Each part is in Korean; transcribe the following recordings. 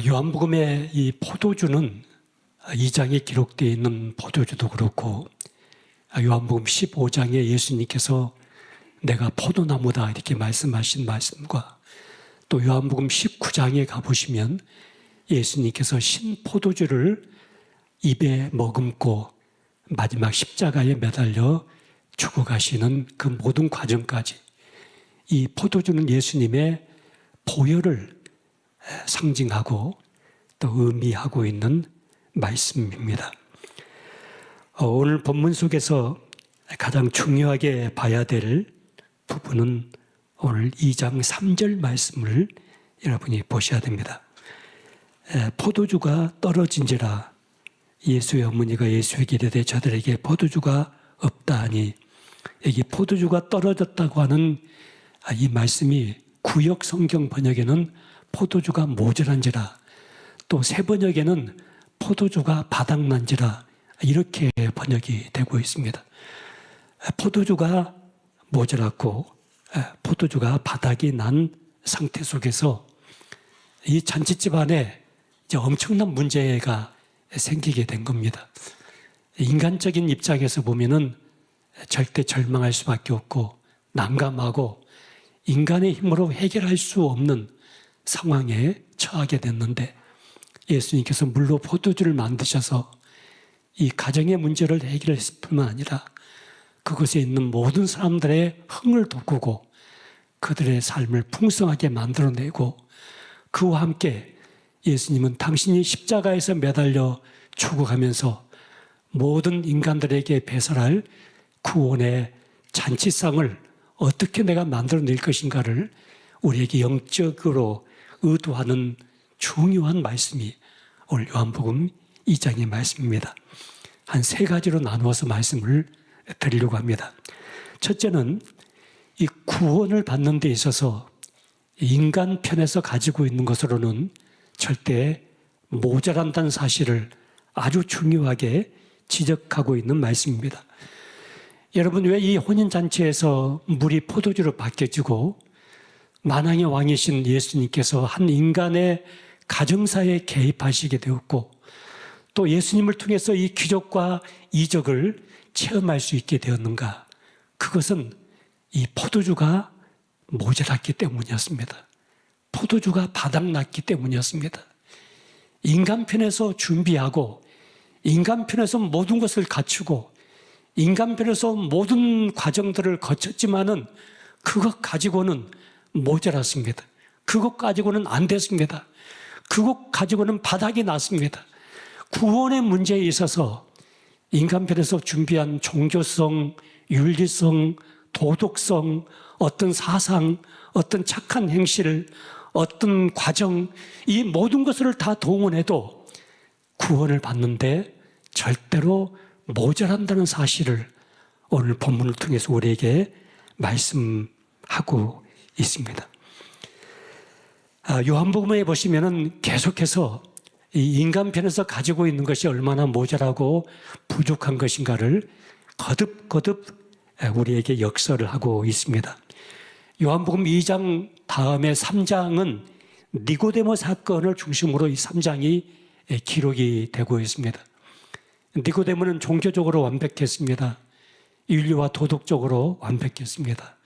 요한복음의 이 포도주는 2장에 기록되어 있는 포도주도 그렇고 요한복음 15장에 예수님께서 내가 포도나무다 이렇게 말씀하신 말씀과 또 요한복음 19장에 가보시면 예수님께서 신포도주를 입에 머금고 마지막 십자가에 매달려 죽어가시는 그 모든 과정까지 이 포도주는 예수님의 보혈을 상징하고 또 의미하고 있는 말씀입니다. 오늘 본문 속에서 가장 중요하게 봐야 될 부분은 오늘 2장 3절 말씀을 여러분이 보셔야 됩니다. 포도주가 떨어진지라 예수의 어머니가 예수에게 이르되 저들에게 포도주가 없다 하니 여기 포도주가 떨어졌다고 하는 이 말씀이 구역 성경 번역에는 포도주가 모자란지라 또 새 번역에는 포도주가 바닥난지라 이렇게 번역이 되고 있습니다. 포도주가 모자랐고 포도주가 바닥이 난 상태 속에서 이 잔치집 안에 이제 엄청난 문제가 생기게 된 겁니다. 인간적인 입장에서 보면은 절대 절망할 수밖에 없고 난감하고 인간의 힘으로 해결할 수 없는 상황에 처하게 됐는데 예수님께서 물로 포도주를 만드셔서 이 가정의 문제를 해결했을 뿐만 아니라 그곳에 있는 모든 사람들의 흥을 돋구고 그들의 삶을 풍성하게 만들어내고 그와 함께 예수님은 당신이 십자가에서 매달려 죽어가면서 모든 인간들에게 배설할 구원의 잔치상을 어떻게 내가 만들어낼 것인가를 우리에게 영적으로 의도하는 중요한 말씀이 오늘 요한복음 2장의 말씀입니다. 한 세 가지로 나누어서 말씀을 드리려고 합니다. 첫째는 이 구원을 받는 데 있어서 인간 편에서 가지고 있는 것으로는 절대 모자란다는 사실을 아주 중요하게 지적하고 있는 말씀입니다. 여러분, 왜 이 혼인잔치에서 물이 포도주로 바뀌어지고 만왕의 왕이신 예수님께서 한 인간의 가정사에 개입하시게 되었고 또 예수님을 통해서 이 기적과 이적을 체험할 수 있게 되었는가? 그것은 이 포도주가 모자랐기 때문이었습니다. 포도주가 바닥났기 때문이었습니다. 인간 편에서 준비하고 인간 편에서 모든 것을 갖추고 인간 편에서 모든 과정들을 거쳤지만은 그것 가지고는 모자랐습니다. 그것 가지고는 안 됐습니다. 그것 가지고는 바닥이 났습니다. 구원의 문제에 있어서 인간 편에서 준비한 종교성, 윤리성, 도덕성, 어떤 사상, 어떤 착한 행실, 어떤 과정, 이 모든 것을 다 동원해도 구원을 받는데 절대로 모자란다는 사실을 오늘 본문을 통해서 우리에게 말씀하고 있습니다. 요한복음에 보시면은 계속해서 이 인간 편에서 가지고 있는 것이 얼마나 모자라고 부족한 것인가를 거듭거듭 우리에게 역설을 하고 있습니다. 요한복음 2장 다음에 3장은 니고데모 사건을 중심으로 이 3장이 기록이 되고 있습니다. 니고데모는 종교적으로 완벽했습니다. 윤리와 도덕적으로 완벽했습니다.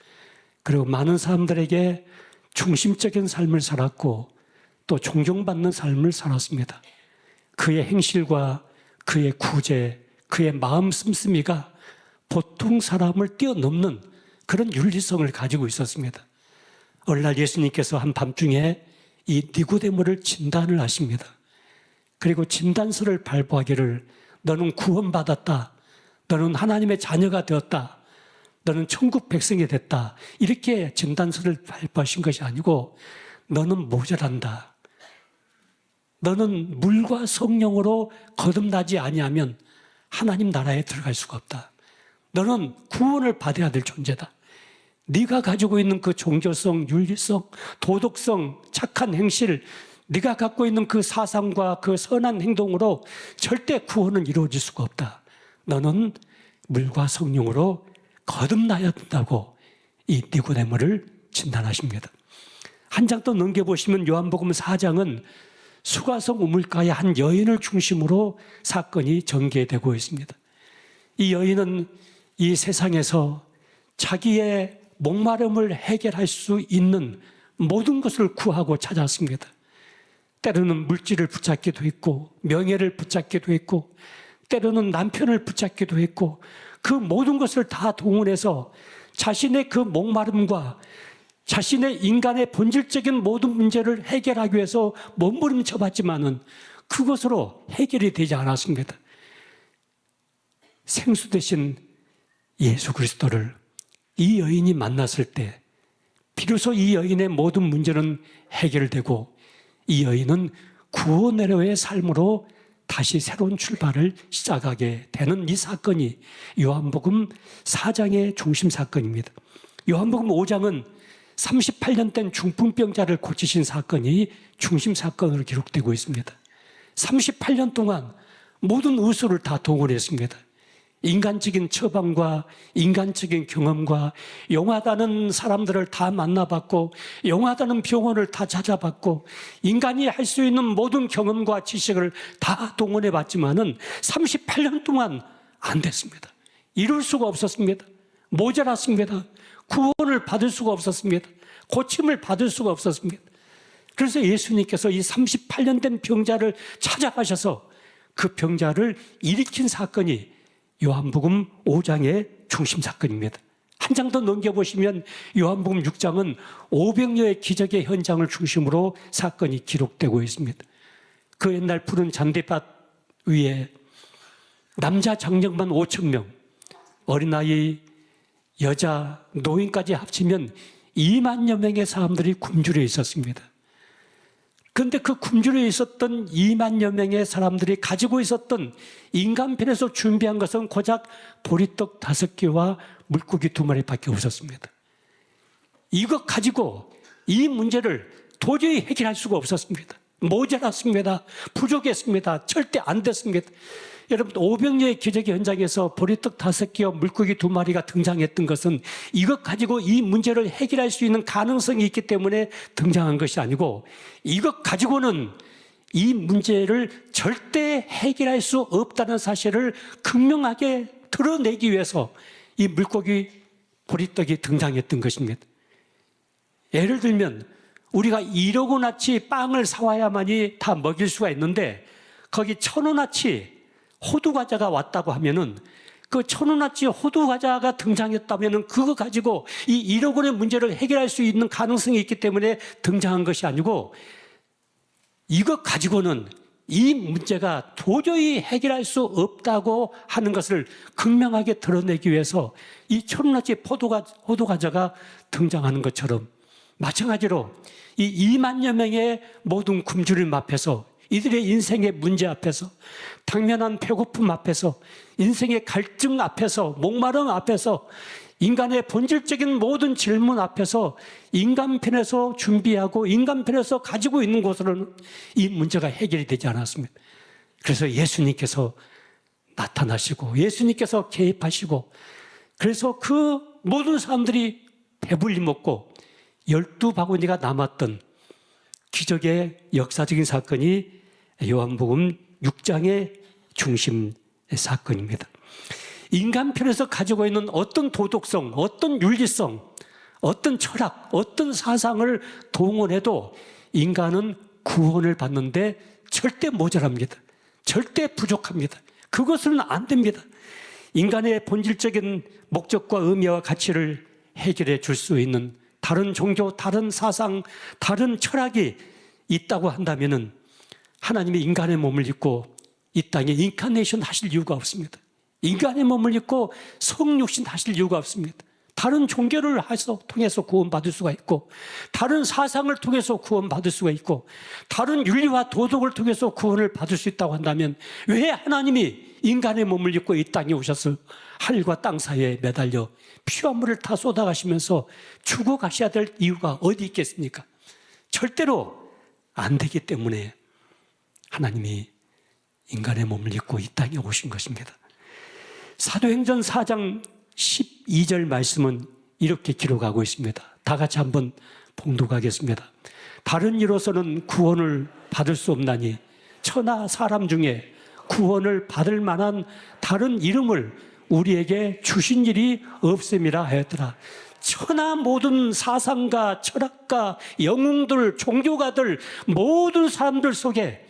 그리고 많은 사람들에게 중심적인 삶을 살았고 또 존경받는 삶을 살았습니다. 그의 행실과 그의 구제, 그의 마음 씀씀이가 보통 사람을 뛰어넘는 그런 윤리성을 가지고 있었습니다. 어느 날 예수님께서 한밤중에 이 니고데모를 진단을 하십니다. 그리고 진단서를 발부하기를 너는 구원받았다. 너는 하나님의 자녀가 되었다. 너는 천국 백성이 됐다. 이렇게 진단서를 발부하신 것이 아니고 너는 모자란다. 너는 물과 성령으로 거듭나지 아니하면 하나님 나라에 들어갈 수가 없다. 너는 구원을 받아야 될 존재다. 네가 가지고 있는 그 종교성, 윤리성, 도덕성, 착한 행실, 네가 갖고 있는 그 사상과 그 선한 행동으로 절대 구원은 이루어질 수가 없다. 너는 물과 성령으로 거듭나야 된다고 이 니고데모를 진단하십니다. 한 장 또 넘겨보시면 요한복음 4장은 수가성 우물가의 한 여인을 중심으로 사건이 전개되고 있습니다. 이 여인은 이 세상에서 자기의 목마름을 해결할 수 있는 모든 것을 구하고 찾았습니다. 때로는 물질을 붙잡기도 했고, 명예를 붙잡기도 했고, 때로는 남편을 붙잡기도 했고, 그 모든 것을 다 동원해서 자신의 그 목마름과 자신의 인간의 본질적인 모든 문제를 해결하기 위해서 몸부림쳐 봤지만은 그것으로 해결이 되지 않았습니다. 생수 대신 예수 그리스도를 이 여인이 만났을 때 비로소 이 여인의 모든 문제는 해결되고 이 여인은 구원의 삶으로 다시 새로운 출발을 시작하게 되는 이 사건이 요한복음 4장의 중심 사건입니다. 요한복음 5장은 38년 된 중풍병자를 고치신 사건이 중심 사건으로 기록되고 있습니다. 38년 동안 모든 의술을 다 동원했습니다. 인간적인 처방과 인간적인 경험과 용하다는 사람들을 다 만나봤고 용하다는 병원을 다 찾아봤고 인간이 할 수 있는 모든 경험과 지식을 다 동원해봤지만은 38년 동안 안 됐습니다. 이룰 수가 없었습니다. 모자랐습니다. 구원을 받을 수가 없었습니다. 고침을 받을 수가 없었습니다. 그래서 예수님께서 이 38년 된 병자를 찾아가셔서 그 병자를 일으킨 사건이 요한복음 5장의 중심 사건입니다. 한 장 더 넘겨보시면 요한복음 6장은 500여의 기적의 현장을 중심으로 사건이 기록되고 있습니다. 그 옛날 푸른 잔디밭 위에 남자 장정만 5,000명, 어린아이, 여자, 노인까지 합치면 2만여 명의 사람들이 굶주려 있었습니다. 그런데 그 굶주려 있었던 2만여 명의 사람들이 가지고 있었던 인간편에서 준비한 것은 고작 보리떡 5개와 물고기 2마리밖에 없었습니다. 이것 가지고 이 문제를 도저히 해결할 수가 없었습니다. 모자랐습니다. 부족했습니다. 절대 안 됐습니다. 여러분 500여의 기적의 현장에서 보리떡 5개와 물고기 2마리가 등장했던 것은 이것 가지고 이 문제를 해결할 수 있는 가능성이 있기 때문에 등장한 것이 아니고 이것 가지고는 이 문제를 절대 해결할 수 없다는 사실을 극명하게 드러내기 위해서 이 물고기 보리떡이 등장했던 것입니다. 예를 들면 우리가 1억 원어치 빵을 사와야만이 다 먹일 수가 있는데 거기 1,000원어치 호두과자가 왔다고 하면은 그 1,000원어치 호두과자가 등장했다면은 그거 가지고 이 1억 원의 문제를 해결할 수 있는 가능성이 있기 때문에 등장한 것이 아니고 이것 가지고는 이 문제가 도저히 해결할 수 없다고 하는 것을 극명하게 드러내기 위해서 이 1,000원어치 호두과자가 등장하는 것처럼 마찬가지로 이 2만여 명의 모든 굶주림 앞에서 이들의 인생의 문제 앞에서 당면한 배고픔 앞에서 인생의 갈증 앞에서 목마름 앞에서 인간의 본질적인 모든 질문 앞에서 인간편에서 준비하고 인간편에서 가지고 있는 것으로는 이 문제가 해결이 되지 않았습니다. 그래서 예수님께서 나타나시고 예수님께서 개입하시고 그래서 그 모든 사람들이 배불리 먹고 12바구니가 남았던 기적의 역사적인 사건이 요한복음 6장의 중심 사건입니다. 인간편에서 가지고 있는 어떤 도덕성, 어떤 윤리성, 어떤 철학, 어떤 사상을 동원해도 인간은 구원을 받는데 절대 모자랍니다. 절대 부족합니다. 그것은 안 됩니다. 인간의 본질적인 목적과 의미와 가치를 해결해 줄 수 있는 다른 종교, 다른 사상, 다른 철학이 있다고 한다면은 하나님이 인간의 몸을 입고 이 땅에 인카네이션 하실 이유가 없습니다. 인간의 몸을 입고 성육신 하실 이유가 없습니다. 다른 종교를 통해서 구원받을 수가 있고 다른 사상을 통해서 구원받을 수가 있고 다른 윤리와 도덕을 통해서 구원을 받을 수 있다고 한다면 왜 하나님이 인간의 몸을 입고 이 땅에 오셔서 하늘과 땅 사이에 매달려 피와 물을 다 쏟아가시면서 죽어가셔야 될 이유가 어디 있겠습니까? 절대로 안 되기 때문에 하나님이 인간의 몸을 입고 이 땅에 오신 것입니다. 사도행전 4장 12절 말씀은 이렇게 기록하고 있습니다. 다 같이 한번 봉독하겠습니다. 다른 이로서는 구원을 받을 수 없나니 천하 사람 중에 구원을 받을 만한 다른 이름을 우리에게 주신 일이 없음이라 하였더라. 천하 모든 사상가, 철학가, 영웅들, 종교가들, 모든 사람들 속에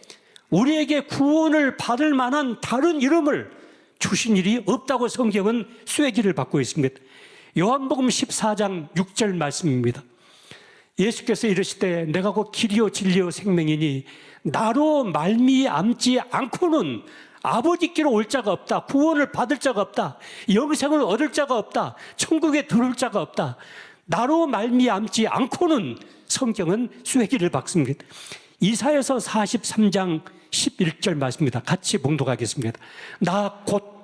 우리에게 구원을 받을 만한 다른 이름을 주신 일이 없다고 성경은 쐐기를 받고 있습니다. 요한복음 14장 6절 말씀입니다. 예수께서 이르시되 내가 곧 길이요 진리요 생명이니 나로 말미암지 않고는 아버지께로 올 자가 없다. 구원을 받을 자가 없다. 영생을 얻을 자가 없다. 천국에 들어올 자가 없다. 나로 말미암지 않고는 성경은 쐐기를 박습니다. 이사야서 43장 11절 말씀입니다. 같이 봉독하겠습니다.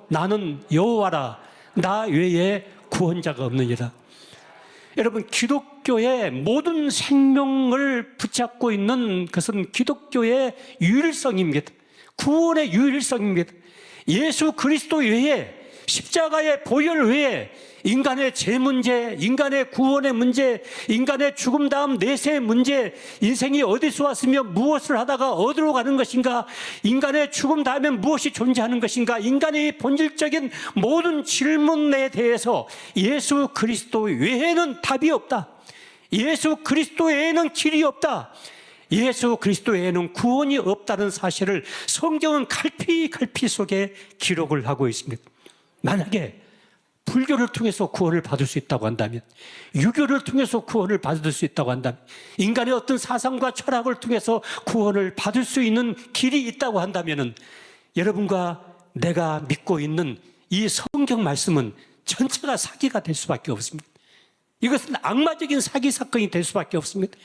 나는 여호와라. 나 외에 구원자가 없느니라. 여러분, 기독교의 모든 생명을 붙잡고 있는 것은 기독교의 유일성입니다. 구원의 유일성입니다. 예수 그리스도 외에, 십자가의 보혈 외에 인간의 죄 문제, 인간의 구원의 문제, 인간의 죽음 다음 내세의 문제, 인생이 어디서 왔으며 무엇을 하다가 어디로 가는 것인가, 인간의 죽음 다음에 무엇이 존재하는 것인가, 인간의 본질적인 모든 질문에 대해서 예수 그리스도 외에는 답이 없다. 예수 그리스도 외에는 길이 없다. 예수 그리스도 외에는 구원이 없다는 사실을 성경은 갈피 속에 기록을 하고 있습니다. 만약에 불교를 통해서 구원을 받을 수 있다고 한다면, 유교를 통해서 구원을 받을 수 있다고 한다면, 인간의 어떤 사상과 철학을 통해서 구원을 받을 수 있는 길이 있다고 한다면, 여러분과 내가 믿고 있는 이 성경 말씀은 전체가 사기가 될 수밖에 없습니다. 이것은 악마적인 사기 사건이 될 수밖에 없습니다.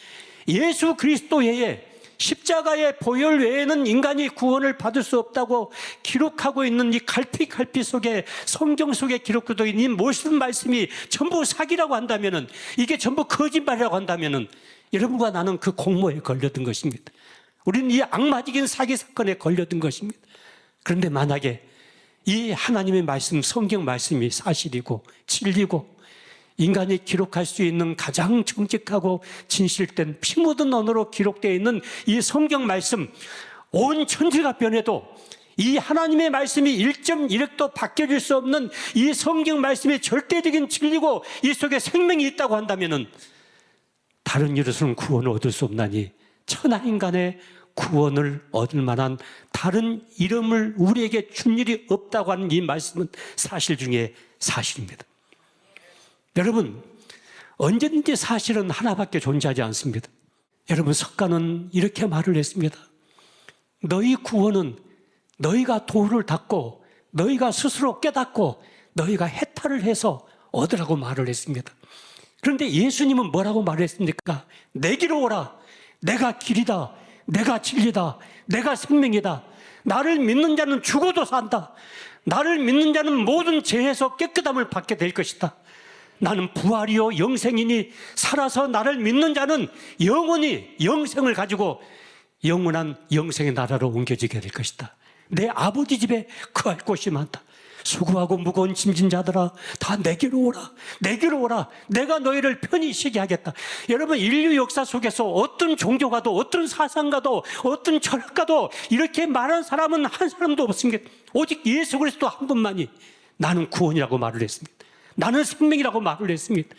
예수 그리스도 외에, 십자가의 보혈 외에는 인간이 구원을 받을 수 없다고 기록하고 있는 이 갈피 속에, 성경 속에 기록되어 있는 이 모든 말씀이 전부 사기라고 한다면, 이게 전부 거짓말이라고 한다면 여러분과 나는 그 공모에 걸려든 것입니다. 우리는 이 악마적인 사기 사건에 걸려든 것입니다. 그런데 만약에 이 하나님의 말씀, 성경 말씀이 사실이고 진리고 인간이 기록할 수 있는 가장 정직하고 진실된 피 묻은 언어로 기록되어 있는 이 성경 말씀, 온 천지가 변해도 이 하나님의 말씀이 1.1획도 바뀌어질 수 없는 이 성경 말씀이 절대적인 진리고 이 속에 생명이 있다고 한다면 다른 이로서는 구원을 얻을 수 없나니 천하 인간의 구원을 얻을 만한 다른 이름을 우리에게 준 일이 없다고 하는 이 말씀은 사실 중에 사실입니다. 여러분, 언제든지 사실은 하나밖에 존재하지 않습니다. 여러분, 석가는 이렇게 말을 했습니다. 너희 구원은 너희가 도를 닦고 너희가 스스로 깨닫고 너희가 해탈을 해서 얻으라고 말을 했습니다. 그런데 예수님은 뭐라고 말했습니까? 내게로 오라. 내가 길이다. 내가 진리다. 내가 생명이다. 나를 믿는 자는 죽어도 산다. 나를 믿는 자는 모든 죄에서 깨끗함을 받게 될 것이다. 나는 부활이요 영생이니 살아서 나를 믿는 자는 영원히 영생을 가지고 영원한 영생의 나라로 옮겨지게 될 것이다. 내 아버지 집에 거할 곳이 많다. 수고하고 무거운 짐진 자들아 다 내게로 오라. 내게로 오라. 내가 너희를 편히 쉬게 하겠다. 여러분, 인류 역사 속에서 어떤 종교가도 어떤 사상가도 어떤 철학가도 이렇게 말한 사람은 한 사람도 없습니다. 오직 예수 그리스도 한 분만이 나는 구원이라고 말을 했습니다. 나는 생명이라고 말을 했습니다.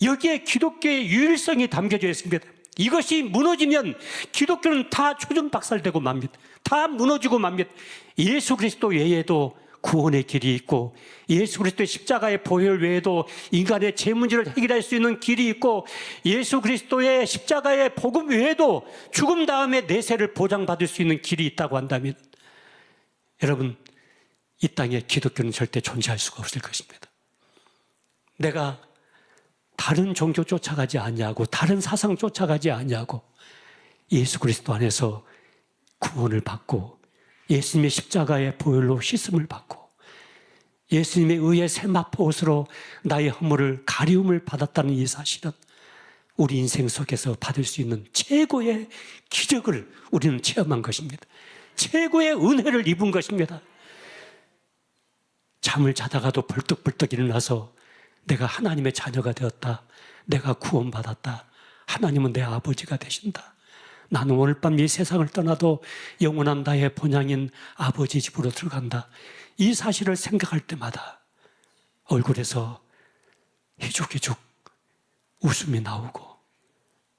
여기에 기독교의 유일성이 담겨져 있습니다. 이것이 무너지면 기독교는 다 초전박살되고 맙니다. 다 무너지고 맙니다. 예수 그리스도 외에도 구원의 길이 있고 예수 그리스도의 십자가의 보혈 외에도 인간의 죄 문제를 해결할 수 있는 길이 있고 예수 그리스도의 십자가의 복음 외에도 죽음 다음에 내세를 보장받을 수 있는 길이 있다고 한다면 여러분, 이 땅에 기독교는 절대 존재할 수가 없을 것입니다. 내가 다른 종교 쫓아가지 않냐고, 다른 사상 쫓아가지 않냐고, 예수 그리스도 안에서 구원을 받고 예수님의 십자가의 보혈로 씻음을 받고 예수님의 의의 세마포 옷으로 나의 허물을 가리움을 받았다는 이 사실은 우리 인생 속에서 받을 수 있는 최고의 기적을 우리는 체험한 것입니다. 최고의 은혜를 입은 것입니다. 잠을 자다가도 벌떡벌떡 일어나서 내가 하나님의 자녀가 되었다, 내가 구원받았다 하나님은 내 아버지가 되신다. 나는 오늘 밤 이 세상을 떠나도 영원한 나의 본향인 아버지 집으로 들어간다. 이 사실을 생각할 때마다 얼굴에서 희죽희죽 웃음이 나오고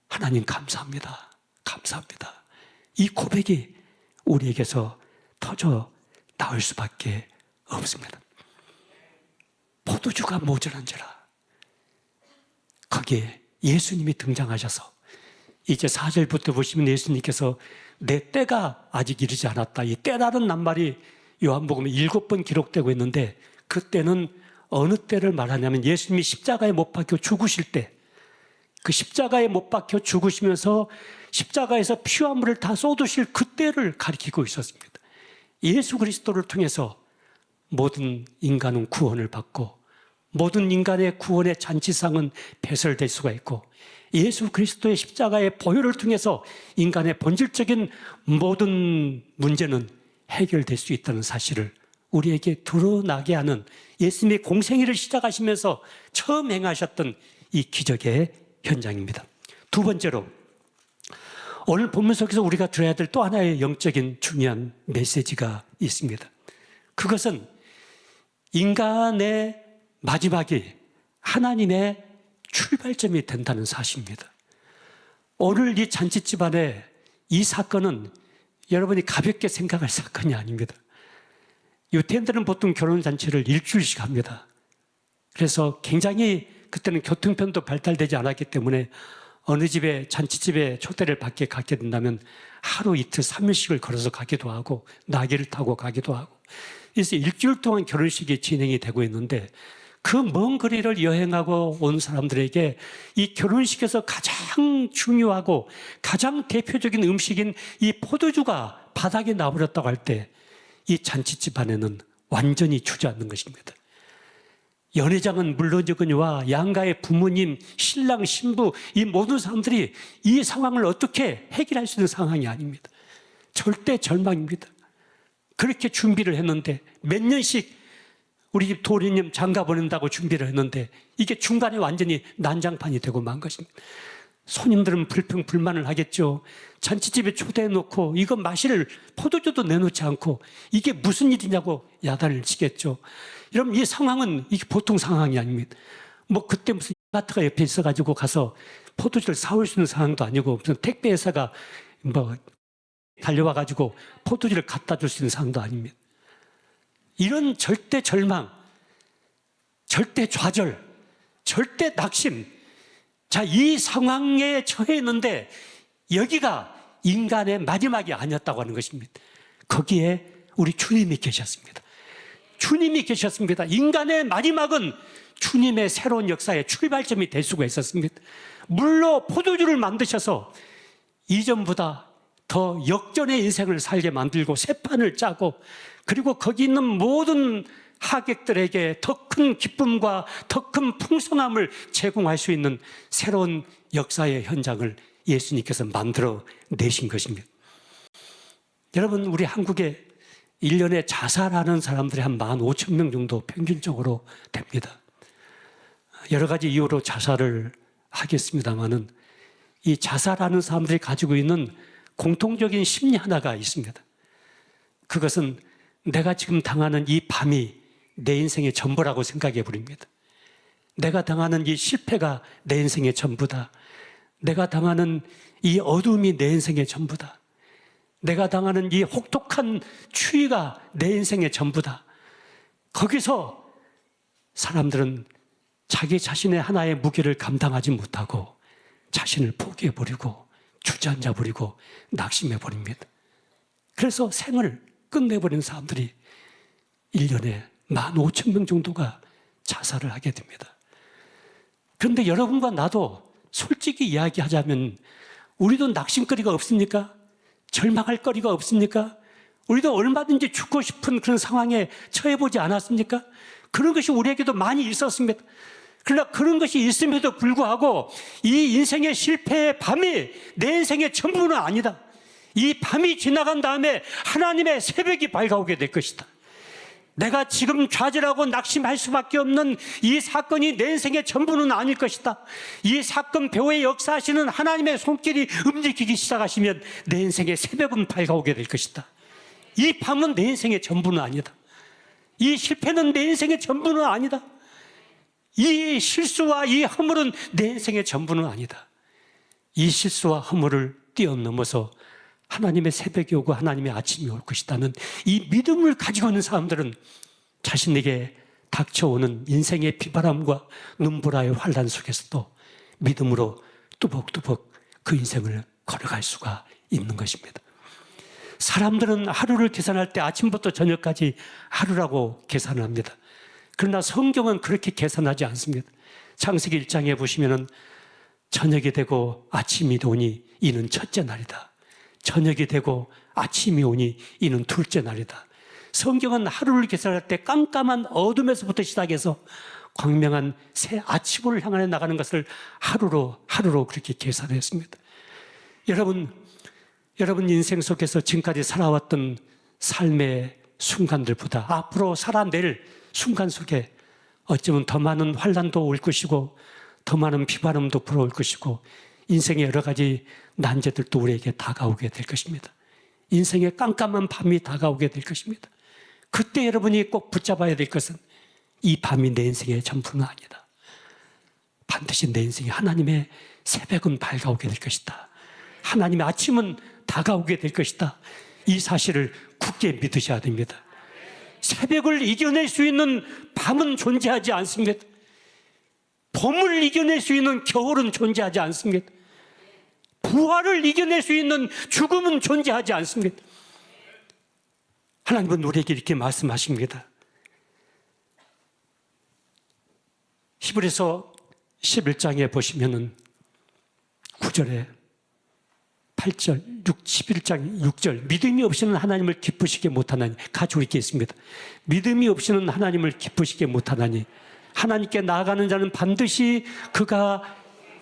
하나님 감사합니다. 감사합니다. 이 고백이 우리에게서 터져 나올 수밖에 없습니다. 포도주가 모자란지라. 거기에 예수님이 등장하셔서 이제 4절부터 보시면 예수님께서 내 때가 아직 이르지 않았다. 이 때라는 낱말이 요한복음에 7번 기록되고 있는데 그 때는 어느 때를 말하냐면 예수님이 십자가에 못 박혀 죽으실 때, 그 십자가에 못 박혀 죽으시면서 십자가에서 피와 물을 다 쏟으실 그 때를 가리키고 있었습니다. 예수 그리스도를 통해서 모든 인간은 구원을 받고 모든 인간의 구원의 잔치상은 배설될 수가 있고 예수 그리스도의 십자가의 보혈을 통해서 인간의 본질적인 모든 문제는 해결될 수 있다는 사실을 우리에게 드러나게 하는 예수님의 공생애를 시작하시면서 처음 행하셨던 이 기적의 현장입니다. 두 번째로 오늘 본문 속에서 우리가 들어야 될 또 하나의 영적인 중요한 메시지가 있습니다. 그것은 인간의 마지막이 하나님의 출발점이 된다는 사실입니다. 오늘 이 잔치집안의 이 사건은 여러분이 가볍게 생각할 사건이 아닙니다. 유태인들은 보통 결혼잔치를 일주일씩 합니다. 그래서 굉장히 그때는 교통편도 발달되지 않았기 때문에 어느 집에 잔치집에 초대를 받게 가게 된다면 하루 이틀 3일씩을 걸어서 가기도 하고 나귀를 타고 가기도 하고 그래서 일주일 동안 결혼식이 진행이 되고 있는데 그 먼 거리를 여행하고 온 사람들에게 이 결혼식에서 가장 중요하고 가장 대표적인 음식인 이 포도주가 바닥에 나버렸다고 할 때 이 잔치집 안에는 완전히 주저앉는 것입니다. 연회장은 물론이거니와 양가의 부모님, 신랑, 신부 이 모든 사람들이 이 상황을 어떻게 해결할 수 있는 상황이 아닙니다. 절대 절망입니다. 그렇게 준비를 했는데 몇 년씩 우리 집 도련님 장가 보낸다고 준비를 했는데 이게 중간에 완전히 난장판이 되고 만 것입니다. 손님들은 불평불만을 하겠죠. 잔치집에 초대해놓고 이거 마실 포도주도 내놓지 않고 이게 무슨 일이냐고 야단을 치겠죠. 여러분 이 상황은 이게 보통 상황이 아닙니다. 뭐 그때 무슨 마트가 옆에 있어가지고 가서 포도주를 사올 수 있는 상황도 아니고 무슨 택배 회사가 뭐 달려와가지고 포도주를 갖다 줄 수 있는 상황도 아닙니다. 이런 절대 절망, 절대 좌절, 절대 낙심. 자, 이 상황에 처해 있는데 여기가 인간의 마지막이 아니었다고 하는 것입니다. 거기에 우리 주님이 계셨습니다. 주님이 계셨습니다. 인간의 마지막은 주님의 새로운 역사의 출발점이 될 수가 있었습니다. 물로 포도주를 만드셔서 이전보다 더 역전의 인생을 살게 만들고 새 판을 짜고 그리고 거기 있는 모든 하객들에게 더 큰 기쁨과 더 큰 풍성함을 제공할 수 있는 새로운 역사의 현장을 예수님께서 만들어 내신 것입니다. 여러분 우리 한국에 1년에 자살하는 사람들이 한 15,000명 정도 평균적으로 됩니다. 여러 가지 이유로 자살을 하겠습니다마는 이 자살하는 사람들이 가지고 있는 공통적인 심리 하나가 있습니다. 그것은 내가 지금 당하는 이 밤이 내 인생의 전부라고 생각해 버립니다. 내가 당하는 이 실패가 내 인생의 전부다. 내가 당하는 이 어둠이 내 인생의 전부다. 내가 당하는 이 혹독한 추위가 내 인생의 전부다. 거기서 사람들은 자기 자신의 하나의 무게를 감당하지 못하고 자신을 포기해버리고 주저앉아버리고 낙심해버립니다. 그래서 생을 끝내버리는 사람들이 1년에 15,000명 정도가 자살을 하게 됩니다. 그런데 여러분과 나도 솔직히 이야기하자면 우리도 낙심거리가 없습니까? 절망할 거리가 없습니까? 우리도 얼마든지 죽고 싶은 그런 상황에 처해보지 않았습니까? 그런 것이 우리에게도 많이 있었습니다. 그러나 그런 것이 있음에도 불구하고 이 인생의 실패의 밤이 내 인생의 전부는 아니다. 이 밤이 지나간 다음에 하나님의 새벽이 밝아오게 될 것이다. 내가 지금 좌절하고 낙심할 수밖에 없는 이 사건이 내 인생의 전부는 아닐 것이다. 이 사건 배후에 역사하시는 하나님의 손길이 움직이기 시작하시면 내 인생의 새벽은 밝아오게 될 것이다. 이 밤은 내 인생의 전부는 아니다. 이 실패는 내 인생의 전부는 아니다. 이 실수와 이 허물은 내 인생의 전부는 아니다. 이 실수와 허물을 뛰어넘어서 하나님의 새벽이 오고 하나님의 아침이 올 것이다는 이 믿음을 가지고 있는 사람들은 자신에게 닥쳐오는 인생의 비바람과 눈보라의 환란 속에서도 믿음으로 뚜벅뚜벅 그 인생을 걸어갈 수가 있는 것입니다. 사람들은 하루를 계산할 때 아침부터 저녁까지 하루라고 계산합니다. 그러나 성경은 그렇게 계산하지 않습니다. 창세기 1장에 보시면은 저녁이 되고 아침이 오니 이는 첫째 날이다. 저녁이 되고 아침이 오니 이는 둘째 날이다. 성경은 하루를 계산할 때 깜깜한 어둠에서부터 시작해서 광명한 새 아침을 향해 나가는 것을 하루로 그렇게 계산했습니다. 여러분 인생 속에서 지금까지 살아왔던 삶의 순간들보다 앞으로 살아낼 순간 속에 어쩌면 더 많은 환난도 올 것이고 더 많은 비바람도 불어올 것이고 인생의 여러 가지 난제들도 우리에게 다가오게 될 것입니다. 인생의 깜깜한 밤이 다가오게 될 것입니다. 그때 여러분이 꼭 붙잡아야 될 것은 이 밤이 내 인생의 전부는 아니다. 반드시 내 인생에 하나님의 새벽은 밝아오게 될 것이다. 하나님의 아침은 다가오게 될 것이다. 이 사실을 굳게 믿으셔야 됩니다. 새벽을 이겨낼 수 있는 밤은 존재하지 않습니다. 봄을 이겨낼 수 있는 겨울은 존재하지 않습니다. 부활을 이겨낼 수 있는 죽음은 존재하지 않습니다. 하나님은 우리에게 이렇게 말씀하십니다. 히브리서 11장에 보시면은 9절에 8절, 11장 6절 믿음이 없이는 하나님을 기쁘시게 못하나니 가지고 있게 있습니다. 믿음이 없이는 하나님을 기쁘시게 못하나니 하나님께 나아가는 자는 반드시 그가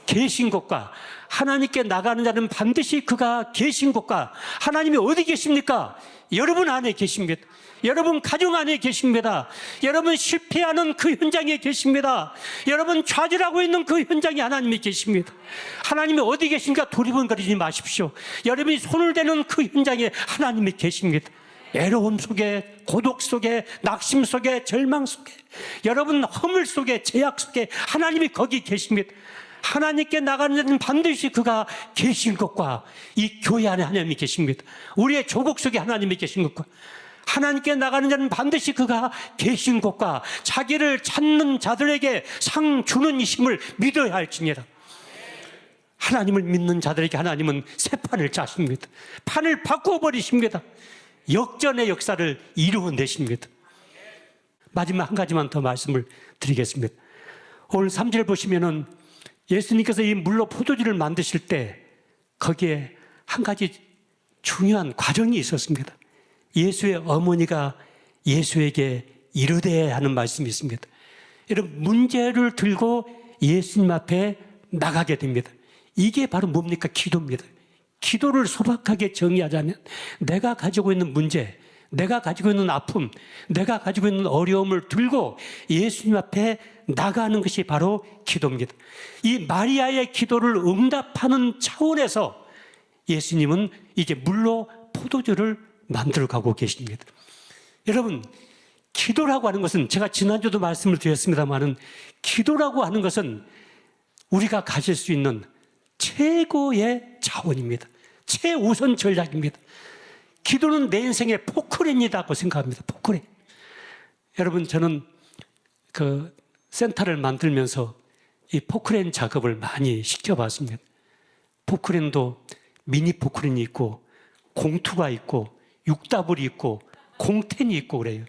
계신 곳과 하나님께 나가는 자는 반드시 그가 계신 곳과 하나님이 어디 계십니까? 여러분 안에 계십니다. 여러분 가정 안에 계십니다. 여러분 실패하는 그 현장에 계십니다. 여러분 좌절하고 있는 그 현장에 하나님이 계십니다. 하나님이 어디 계신가 두리번거리지 마십시오. 여러분이 손을 대는 그 현장에 하나님이 계십니다. 애로움 속에, 고독 속에, 낙심 속에, 절망 속에, 여러분 허물 속에, 제약 속에 하나님이 거기 계십니다. 하나님께 나가는 자는 반드시 그가 계신 것과 이 교회 안에 하나님이 계십니다. 우리의 조국 속에 하나님이 계신 것과 하나님께 나가는 자는 반드시 그가 계신 곳과 자기를 찾는 자들에게 상 주는 이심을 믿어야 할지니라. 하나님을 믿는 자들에게 하나님은 새 판을 짜십니다. 판을 바꿔버리십니다. 역전의 역사를 이루어내십니다. 마지막 한 가지만 더 말씀을 드리겠습니다. 오늘 3절 보시면은 예수님께서 이 물로 포도주를 만드실 때 거기에 한 가지 중요한 과정이 있었습니다. 예수의 어머니가 예수에게 이르되 하는 말씀이 있습니다. 여러분 문제를 들고 예수님 앞에 나가게 됩니다. 이게 바로 뭡니까? 기도입니다. 기도를 소박하게 정의하자면 내가 가지고 있는 문제, 내가 가지고 있는 아픔, 내가 가지고 있는 어려움을 들고 예수님 앞에 나가는 것이 바로 기도입니다. 이 마리아의 기도를 응답하는 차원에서 예수님은 이제 물로 포도주를 만들어 가고 계십니다. 여러분, 기도라고 하는 것은 제가 지난주도 말씀을 드렸습니다만은 기도라고 하는 것은 우리가 가질 수 있는 최고의 자원입니다. 최우선 전략입니다. 기도는 내 인생의 포크레인이라고 생각합니다. 포크레인. 여러분, 저는 그 센터를 만들면서 이 포크레인 작업을 많이 시켜봤습니다. 포크레인도 미니 포크레인이 있고 공투가 있고 육다불이 있고 공텐이 있고 그래요.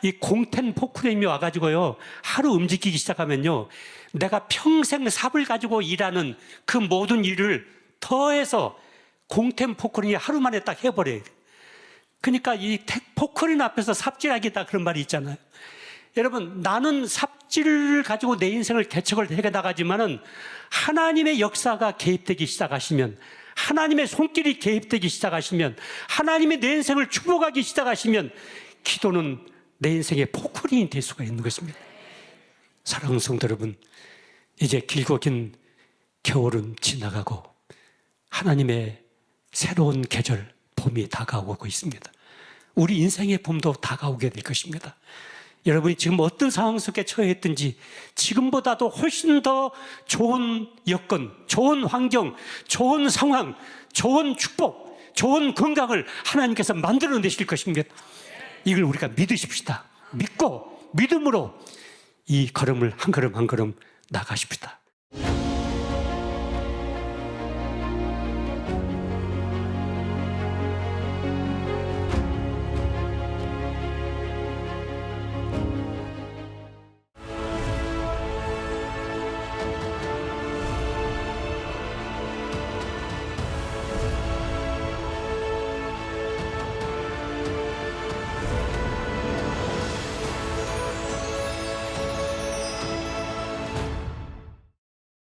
이 공텐 포크레인이 와가지고요 하루 움직이기 시작하면요 내가 평생 삽을 가지고 일하는 그 모든 일을 더해서 공텐 포크레인이 하루 만에 딱 해버려요. 그러니까 이 포크레인 앞에서 삽질하기다 그런 말이 있잖아요. 여러분, 나는 삽질을 가지고 내 인생을 개척을 해나가지만은 하나님의 역사가 개입되기 시작하시면, 하나님의 손길이 개입되기 시작하시면, 하나님의 내 인생을 축복하기 시작하시면 기도는 내 인생의 포크린이 될 수가 있는 것입니다. 사랑하는 성도 여러분, 이제 길고 긴 겨울은 지나가고 하나님의 새로운 계절, 봄이 다가오고 있습니다. 우리 인생의 봄도 다가오게 될 것입니다. 여러분이 지금 어떤 상황 속에 처해 있든지 지금보다도 훨씬 더 좋은 여건, 좋은 환경, 좋은 상황, 좋은 축복, 좋은 건강을 하나님께서 만들어내실 것입니다. 이걸 우리가 믿으십시다. 믿고 믿음으로 이 걸음을 한 걸음 한 걸음 나가십시다.